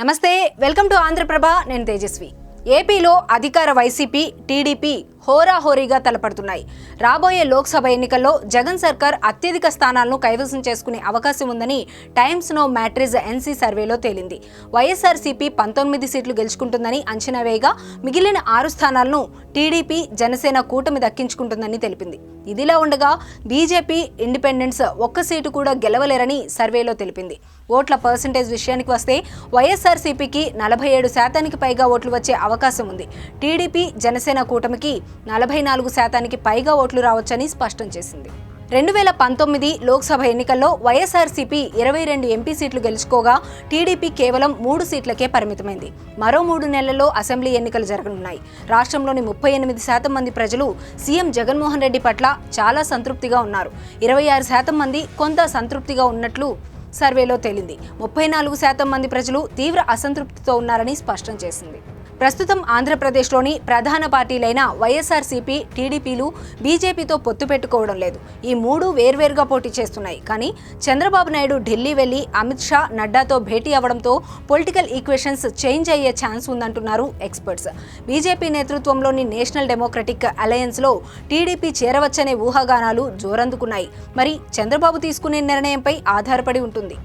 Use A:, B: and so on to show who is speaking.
A: నమస్తే, welcome to Andhraprabha. నేను తేజస్వి. ఏపీలో అధికార వైసీపీ, టీడీపీ హోరాహోరీగా తలపడుతున్నాయి. రాబోయే లోక్సభ ఎన్నికల్లో జగన్ సర్కార్ అత్యధిక స్థానాలను కైవసం చేసుకునే అవకాశం ఉందని టైమ్స్ నో మ్యాట్రిజ్ ఎన్సీ సర్వేలో తేలింది. వైఎస్ఆర్సీపీ 19 సీట్లు గెలుచుకుంటుందని అంచనా వేయగా మిగిలిన 6 స్థానాలను టీడీపీ, జనసేన కూటమి దక్కించుకుంటుందని తెలిపింది. ఇదిలా ఉండగా బీజేపీ, ఇండిపెండెన్స్ ఒక్క సీటు కూడా గెలవలేరని సర్వేలో తెలిపింది. ఓట్ల పర్సెంటేజ్ విషయానికి వస్తే వైఎస్ఆర్సీపీకి 47% పైగా ఓట్లు వచ్చే అవకాశం ఉంది. టీడీపీ, జనసేన కూటమికి 44% పైగా ఓట్లు రావచ్చని స్పష్టం చేసింది. 2019 లోక్సభ ఎన్నికల్లో వైఎస్ఆర్సీపీ 22 ఎంపీ సీట్లు గెలుచుకోగా టీడీపీ కేవలం 3 సీట్లకే పరిమితమైంది. మరో 3 నెలల్లో అసెంబ్లీ ఎన్నికలు జరగనున్నాయి. రాష్ట్రంలోని 38% మంది ప్రజలు సీఎం జగన్మోహన్ రెడ్డి పట్ల చాలా సంతృప్తిగా ఉన్నారు. 26% మంది కొంత సంతృప్తిగా ఉన్నట్లు సర్వేలో తేలింది. 34% మంది ప్రజలు తీవ్ర అసంతృప్తితో ఉన్నారని స్పష్టం చేసింది. ప్రస్తుతం ఆంధ్రప్రదేశ్లోని ప్రధాన పార్టీలైన వైఎస్ఆర్సీపీ, టీడీపీలు బీజేపీతో పొత్తు పెట్టుకోవడం లేదు. ఈ 3 వేర్వేరుగా పోటీ చేస్తున్నాయి. కానీ చంద్రబాబు నాయుడు ఢిల్లీ వెళ్లి అమిత్ షా, నడ్డాతో భేటీ అవడంతో పొలిటికల్ ఈక్వేషన్స్ చేంజ్ అయ్యే ఛాన్స్ ఉందంటున్నారు ఎక్స్పర్ట్స్. బీజేపీ నేతృత్వంలోని నేషనల్ డెమోక్రటిక్ అలయన్స్లో టీడీపీ చేరవచ్చనే ఊహాగానాలు జోరందుకున్నాయి. మరి చంద్రబాబు తీసుకునే నిర్ణయంపై ఆధారపడి ఉంటుంది.